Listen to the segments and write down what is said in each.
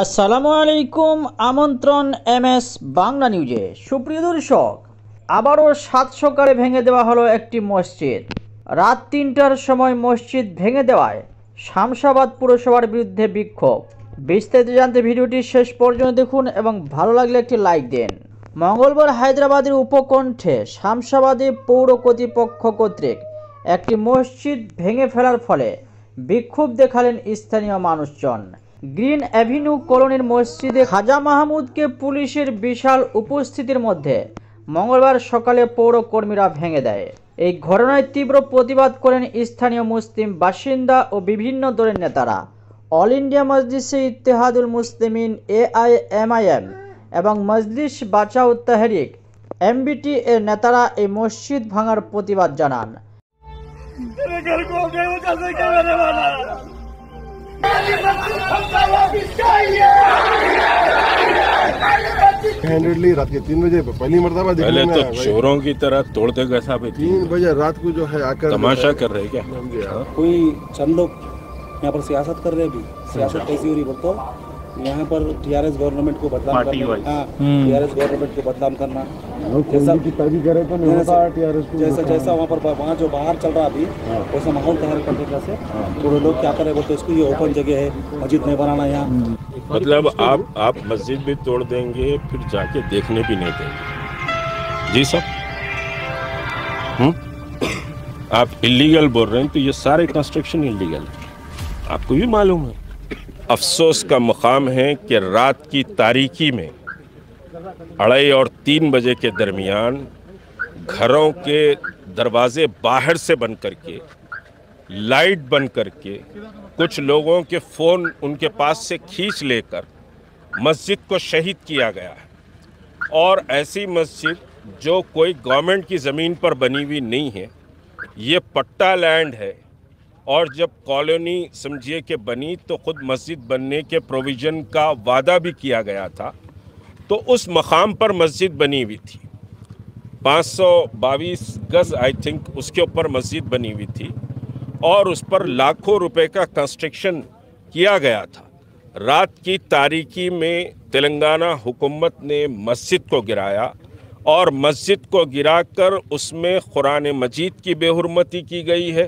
আসসালামু আলাইকুম। আমন্ত্রণ এমএস বাংলা নিউজে। সুপ্রিয় দর্শক, আবারও সাত সকালে ভেঙে দেওয়া হলো একটি মসজিদ। রাত ৩টার সময় মসজিদ ভেঙে দেওয়ায় শামসাবাদ পুরসভার বিরুদ্ধে বিক্ষোভ। বিস্তারিত জানতে ভিডিওটি শেষ পর্যন্ত দেখুন এবং ভালো লাগলে একটি লাইক দিন। মঙ্গলবার হায়দ্রাবাদের উপকণ্ঠে শামসাবাদে পৌর কর্তৃপক্ষ কর্তৃক একটি মসজিদ ভেঙে ফেলার ফলে বিক্ষোভ দেখালেন স্থানীয় মানুষজন। গ্রিন অ্যাভিনিউ কলোনির মসজিদে খাজা মাহমুদকে পুলিশের বিশাল উপস্থিতির মধ্যে মঙ্গলবার সকালে পৌর কর্মীরা ভেঙে দেয়। এই ঘটনায় তীব্র প্রতিবাদ করেন স্থানীয় মুসলিম বাসিন্দা ও বিভিন্ন দলের নেতারা। অল ইন্ডিয়া মজলিসে ইত্তেহাদুল মুসলিমিন AIMIM এবং মজলিস বাঁচাও তাহরিক MBT এর নেতারা এই মসজিদ ভাঙার প্রতিবাদ জানান। हैंडेडली रात के 3 बजे पहली मर्तबा पहले तो चोरों की तरह तोड़ देगा साहब। 3 बजे रात को जो है आकर तमाशा कर रहे क्या? कोई चंद लोग यहाँ पर सियासत कर रहे। अभी सियासत कैसी हो रही बोलते हो, यहाँ पर TRS गवर्नमेंट को बदनाम करना। TRS गवर्नमेंट को बदनाम करना जैसा जैसा वहाँ जो बाहर चल रहा अभी वैसा माहौल तैयार करने का से थोड़े लोग क्या कर रहे बोलते इसको ये ओपन जगह है, मस्जिद नहीं बनाना यहाँ। मतलब आप मस्जिद भी तोड़ देंगे फिर जाके देखने भी नहीं देंगे? जी साहब, आप इलीगल बोल रहे हैं तो ये सारे कंस्ट्रक्शन इलीगल है, आपको भी मालूम है। अफसोस का मुकाम है कि रात की तारीकी में 2:30 और 3 बजे के दरमियान घरों के दरवाजे बाहर से बंद करके, लाइट बंद करके, कुछ लोगों के फ़ोन उनके पास से खींच लेकर मस्जिद को शहीद किया गया है। और ऐसी मस्जिद जो कोई गवर्नमेंट की ज़मीन पर बनी हुई नहीं है, ये पट्टा लैंड है। और जब कॉलोनी समझिए कि बनी तो ख़ुद मस्जिद बनने के प्रोविज़न का वादा भी किया गया था, तो उस मकाम पर मस्जिद बनी हुई थी। 522 गज़ आई थिंक उसके ऊपर मस्जिद बनी हुई थी और उस पर लाखों रुपए का कंस्ट्रक्शन किया गया था। रात की तारीकी में तेलंगाना हुकूमत ने मस्जिद को गिराया और मस्जिद को गिराकर उसमें कुरान मजीद की बेहुरमती की गई है।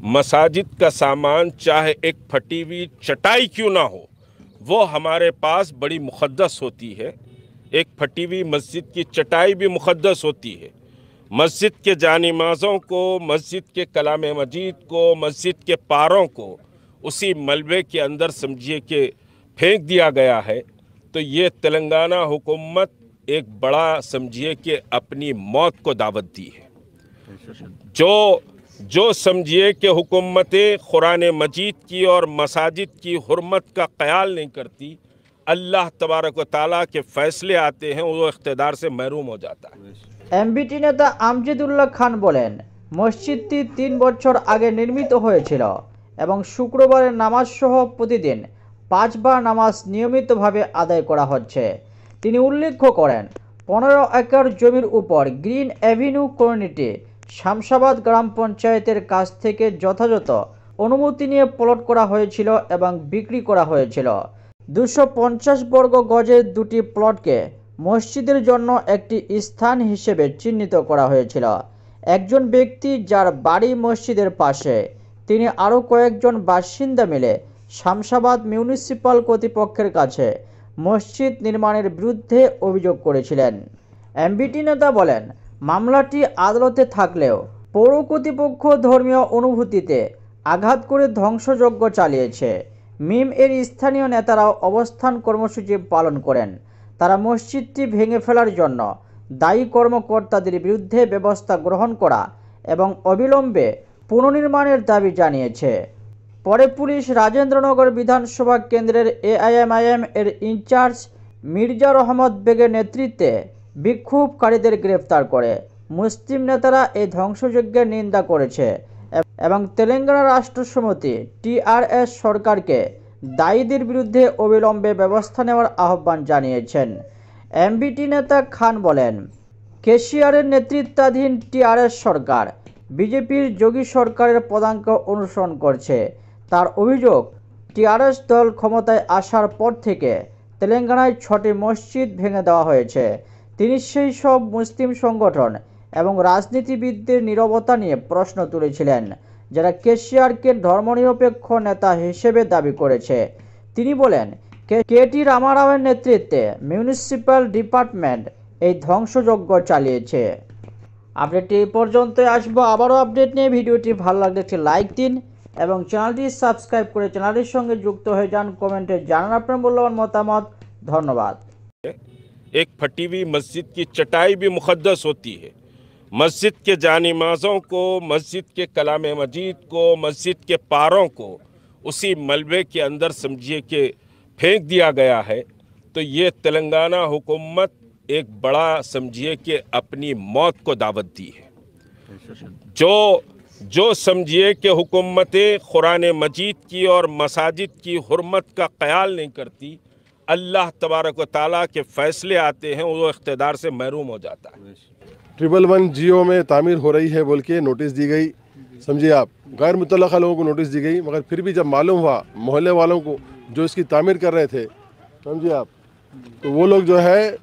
मसाजिद का सामान चाहे एक फटी हुई चटाई क्यों ना हो, वो हमारे पास बड़ी मुक़द्दस होती है। एक फटी हुई मस्जिद की चटाई भी मुक़द्दस होती है। मस्जिद के जानिमाज़ों को, मस्जिद के कलाम मजीद को, मस्जिद के पारों को उसी मलबे के अंदर समझिए कि फेंक दिया गया है। तो ये तेलंगाना हुकूमत एक बड़ा समझिए कि अपनी मौत को दावत दी है। जो समझिए कि हुकूमतें कुरान मजीद की और मसाजिद की हुर्मत का ख्याल नहीं करती, अल्लाह तबारक व तआला के फैसले आते हैं, वो इख्तिदार से महरूम हो जाता है। MBT নেতা আমজিদুল্লাহ খান বলেন, মসজিদটি 3 বছর আগে নির্মিত হয়েছিল এবং শুক্রবারের নামাজ সহ প্রতিদিন 5 বার নামাজ নিয়মিতভাবে আদায় করা হচ্ছে। তিনি উল্লেখ করেন, 15 একর জমির উপর গ্রিন অ্যাভিনিউ কলোনিটি শামসাবাদ গ্রাম পঞ্চায়েতের কাছ থেকে যথাযথ অনুমতি নিয়ে প্লট করা হয়েছিল এবং বিক্রি করা হয়েছিল। 250 বর্গ গজের দুটি প্লটকে মসজিদের জন্য একটি স্থান হিসেবে চিহ্নিত করা হয়েছিল। একজন ব্যক্তি যার বাড়ি মসজিদের পাশে, তিনি আরও কয়েকজন বাসিন্দা মিলে শামসাবাদ মিউনিসিপাল কর্তৃপক্ষের কাছে মসজিদ নির্মাণের বিরুদ্ধে অভিযোগ করেছিলেন। MBT নেতা বলেন, মামলাটি আদালতে থাকলেও পৌর কর্তৃপক্ষ ধর্মীয় অনুভূতিতে আঘাত করে ধ্বংসযজ্ঞ চালিয়েছে। মিম এর স্থানীয় নেতারাও অবস্থান কর্মসূচি পালন করেন। তারা মসজিদটি ভেঙে ফেলার জন্য দায়ী কর্মকর্তাদের বিরুদ্ধে ব্যবস্থা গ্রহণ করা এবং অবিলম্বে পুনর্নির্মাণের দাবি জানিয়েছে। পরে পুলিশ রাজেন্দ্রনগর বিধানসভা কেন্দ্রের AIMIM এর ইনচার্জ মির্জা রহমত বেগের নেতৃত্বে বিক্ষোভকারীদের গ্রেফতার করে। মুসলিম নেতারা এই ধ্বংসযজ্ঞের নিন্দা করেছে এবং তেলেঙ্গানা রাষ্ট্র সমিতি TRS সরকারকে দায়ীদের বিরুদ্ধে অবিলম্বে ব্যবস্থা নেওয়ার আহ্বান জানিয়েছেন। MBT নেতা খান বলেন, কেশিয়ারের নেতৃত্বাধীন TRS সরকার বিজেপির যোগী সরকারের পদাঙ্ক অনুসরণ করছে। তার অভিযোগ, টিআরএস দল ক্ষমতায় আসার পর থেকে তেলেঙ্গানায় 6টি মসজিদ ভেঙে দেওয়া হয়েছে। তিনি সেই সব মুসলিম সংগঠন এবং রাজনীতিবিদদের নীরবতা নিয়ে প্রশ্ন তুলেছিলেন, যারা কেসিআরকে ধর্মনিরপেক্ষ নেতা হিসেবে দাবি করেছে। তিনি বলেন, কেটি রামারাওয়ের নেতৃত্বে মিউনিসিপ্যাল ডিপার্টমেন্ট এই ধ্বংসযজ্ঞ চালিয়েছে। আপডেটটি এই পর্যন্তই। আসবো আবারও আপডেট নিয়ে। ভিডিওটি ভালো লাগলে একটি লাইক দিন এবং চ্যানেলটি সাবস্ক্রাইব করে চ্যানেলের সঙ্গে যুক্ত হয়ে যান। কমেন্টে জানান আপনার মূল্যবান মতামত। ধন্যবাদ। एक फटी हुई मस्जिद की चटाई भी मुक़द्दस होती है। मस्जिद के जानिमाज़ों को, मस्जिद के कलाम मजीद को, मस्जिद के पारों को उसी मलबे के अंदर समझिए कि फेंक दिया गया है। तो ये तेलंगाना हुकूमत एक बड़ा समझिए कि अपनी मौत को दावत दी है। जो समझिए कि हुकूमतें कुरान मजीद की और मसाजिद की हुर्मत का ख्याल नहीं करती, अल्लाह तबारक व ताला के फैसले आते हैं, वो इख्तिदार से महरूम हो जाता है। 111 जियो में तामीर हो रही है बोल के नोटिस दी गई, समझिए आप। गैर मुतल्लका लोगों को नोटिस दी गई, मगर फिर भी जब मालूम हुआ मोहल्ले वालों को जो इसकी तामीर कर रहे थे, समझिए आप, तो वो लोग जो है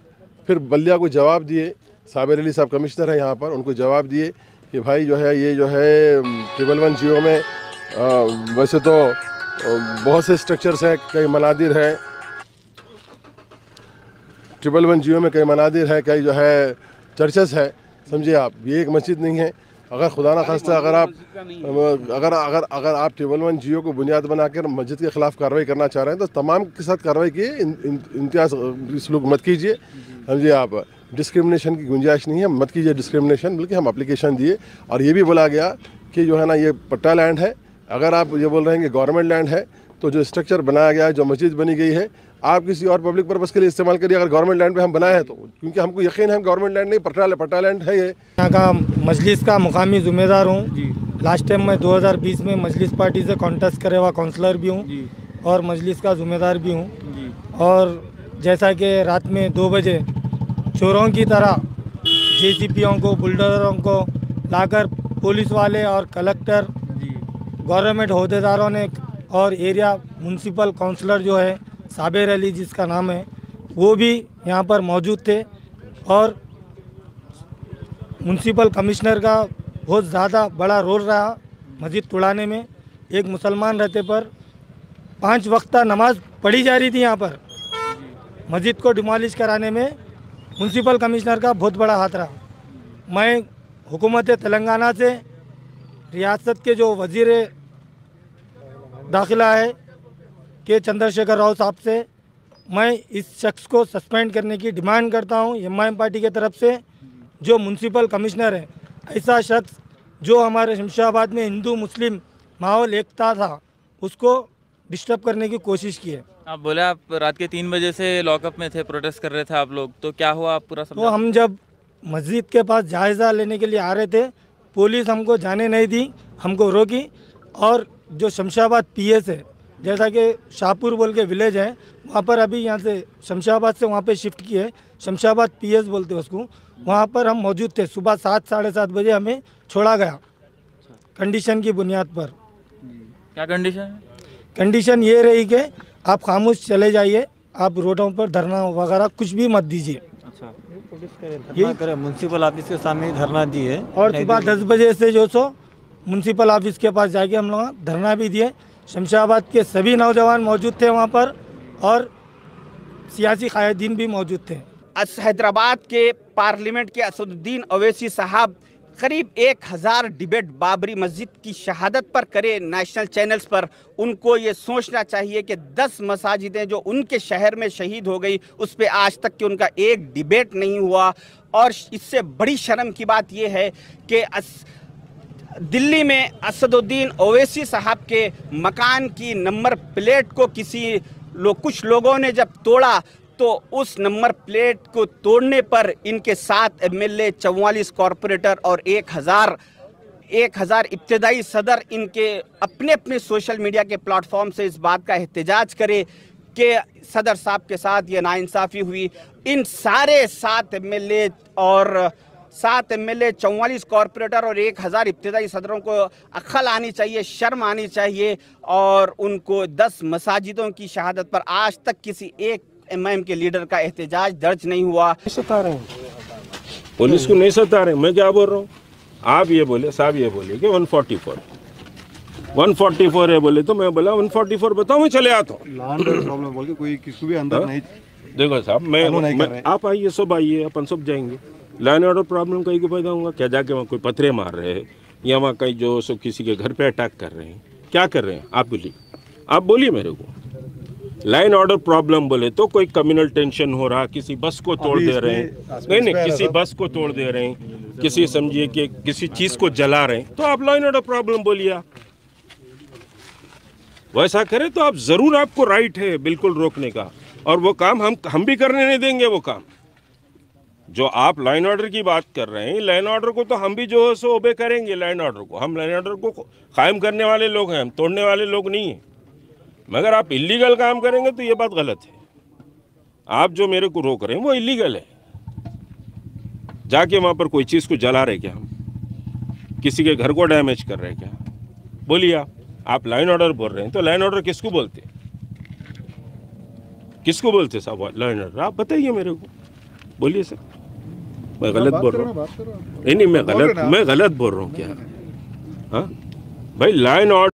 फिर बल्दिया को जवाब दिए। साबिर अली साहब कमिश्नर है यहाँ पर, उनको जवाब दिए कि भाई जो है ये जो है 111 जियो में वैसे तो बहुत से स्ट्रक्चर्स हैं, कई मनादिर हैं 111 जियो में, कई मनादिर है, कई जो है चर्चेस है, समझिए आप। ये एक मस्जिद नहीं है। अगर खुदा ना खास्ता अगर आप 111 जियो को बुनियाद बनाकर मस्जिद के खिलाफ कार्रवाई करना चाह रहे हैं तो तमाम के साथ कार्रवाई किए, इम्तियाज सलूक मत कीजिए, समझिए आप। डिस्क्रिमिनेशन की गुंजाइश नहीं है, मत कीजिए डिस्क्रिमिनेशन, बल्कि हम एप्लीकेशन दिए। और ये भी बोला गया कि जो है ना ये पट्टा लैंड है। अगर आप ये बोल रहे हैं कि गवर्नमेंट लैंड है तो जो स्ट्रक्चर बनाया गया है, जो मस्जिद बनी गई है, आप किसी और पब्लिक पर्पस के लिए इस्तेमाल करिए। अगर गवर्नमेंट लैंड पे हम बनाए हैं तो, क्योंकि हमको यकीन है गवर्नमेंट लैंड नहीं, पट्टा लैंड है ये। यहाँ का मजलिस का मुकामी ज़िम्मेदार हूँ। लास्ट टाइम मैं 2020 में मजलिस पार्टी से कॉन्टेस्ट करे हुआ काउंसलर भी हूँ और मजलिस का ज़िम्मेदार भी हूँ। और जैसा कि रात में 2 बजे चोरों की तरह जेसीपीओं को, बुलडोजरों को लाकर पुलिस वाले और कलेक्टर, गवर्नमेंट अहदेदारों ने और एरिया म्यूनसिपल काउंसलर जो है साबिर अली जिसका नाम है, वो भी यहाँ पर मौजूद थे। और म्यूनसिपल कमिश्नर का बहुत ज़्यादा बड़ा रोल रहा मस्जिद तोड़ाने में। एक मुसलमान रहते पर 5 वक्त नमाज पढ़ी जा रही थी यहाँ पर। मस्जिद को डिमोलिश कराने में म्यूनसिपल कमिश्नर का बहुत बड़ा हाथ रहा। मैं हुकूमत तेलंगाना से रियासत के जो वज़ीर दाखिला है के चंद्रशेखर राव साहब से मैं इस शख्स को सस्पेंड करने की डिमांड करता हूं। एमआईएम पार्टी की तरफ से जो म्यूनसिपल कमिश्नर है, ऐसा शख्स जो हमारे शमशाबाद में हिंदू मुस्लिम माहौल एकता था, उसको डिस्टर्ब करने की कोशिश की है। आप बोले आप रात के 3 बजे से लॉकअप में थे, प्रोटेस्ट कर रहे थे आप लोग, तो क्या हुआ आप पूरा समझा? तो हम जब मस्जिद के पास जायज़ा लेने के लिए आ रहे थे, पुलिस हमको जाने नहीं दी, हमको रोकी। और जो शमशाबाद पीएस है, जैसा कि शाहपुर बोल के विलेज है, वहाँ पर अभी यहाँ से शमशाबाद से वहाँ पे शिफ्ट किए, शमशाबाद पीएस बोलते हैं उसको, वहाँ पर हम मौजूद थे। सुबह 7 साढ़े 7 बजे हमें छोड़ा गया कंडीशन की बुनियाद पर। क्या कंडीशन है? कंडीशन ये रही कि आप खामोश चले जाइए, आप रोडों पर धरना वगैरह कुछ भी मत दीजिए। अच्छा, ये म्यूनसिपल ऑफिस के सामने धरना दिए और सुबह 10 बजे से जो सो म्यूनसिपल ऑफिस के पास जाके हम लोग धरना भी दिए। शमशाबाद के सभी नौजवान मौजूद थे वहाँ पर और सियासी कायदीन भी मौजूद थे। हैदराबाद के पार्लियामेंट के असदुद्दीन ओवैसी साहब करीब 1000 डिबेट बाबरी मस्जिद की शहादत पर करे नेशनल चैनल्स पर। उनको ये सोचना चाहिए कि 10 मसाजिदें जो उनके शहर में शहीद हो गई, उस पर आज तक कि उनका एक डिबेट नहीं हुआ। और इससे बड़ी शर्म की बात यह है कि दिल्ली में असदुद्दीन ओवैसी साहब के मकान की नंबर प्लेट को कुछ लोगों ने जब तोड़ा, तो उस नंबर प्लेट को तोड़ने पर इनके 7 एमएलए, 44 कॉरपोरेटर और 1000 इब्तदाई सदर इनके अपने अपने सोशल मीडिया के प्लेटफॉर्म से इस बात का एहतजाज करे कि सदर साहब के साथ ये नाइंसाफ़ी हुई। इन सारे 7 एमएलए और 7 MLA, 44 कॉरपोरेटर और 1000 इब्तिदाई सदरों को अक्ल आनी चाहिए, शर्म आनी चाहिए। और उनको 10 मसाजिदों की शहादत पर आज तक किसी एक MIM के लीडर का एहतजाज दर्ज नहीं हुआ। सता रहे हैं पुलिस को, नहीं सता रहे। मैं क्या बोल रहा हूँ, आप ये बोले, साहब ये बोले कि 144 है बोले, तो मैं बोला 144 बताओ, मैं चले आता हूँ। प्रॉब्लम बोल के कोई किसी भी अंदर नहीं। देखो साहब, मैं आप आइए, सब आइए, अपन सब जाएंगे। लाइन ऑर्डर प्रॉब्लम कहीं को पैदा होगा क्या? जाके वहाँ कोई पत्थरे मार रहे हैं या वहाँ कहीं जो सो किसी के घर पे अटैक कर रहे हैं, क्या कर रहे हैं? आप बोलिए मेरे को। लाइन ऑर्डर प्रॉब्लम बोले तो कोई कम्युनल टेंशन हो रहा, किसी बस को तोड़ दे रहे हैं, नहीं किसी बस को तोड़ दे रहे हैं, किसी समझिए कि किसी चीज को जला रहे हैं, तो आप लाइन ऑर्डर प्रॉब्लम बोलिए। वैसा करें तो आप जरूर, आपको राइट है बिल्कुल रोकने का, और वो काम हम भी करने नहीं देंगे। वो काम जो आप लाइन ऑर्डर की बात कर रहे हैं, लाइन ऑर्डर को तो हम भी जो है सो ओबे करेंगे। लाइन ऑर्डर को, हम लाइन ऑर्डर को कायम करने वाले लोग हैं, हम तोड़ने वाले लोग नहीं हैं। मगर आप इलीगल काम करेंगे तो ये बात गलत है। आप जो मेरे को रोक रहे हैं वो इलीगल है। जाके वहाँ पर कोई चीज़ को जला रहे क्या, हम किसी के घर को डैमेज कर रहे क्या? बोलिए आप लाइन ऑर्डर बोल रहे हैं तो लाइन ऑर्डर किसको बोलते, किसको बोलते साहब लाइन ऑर्डर? आप बताइए मेरे को, बोलिए सर। मैं गलत बोल रहा हूँ? नहीं, मैं गलत बोल रहा हूँ क्या? हाँ भाई, लाइन ऑर्डर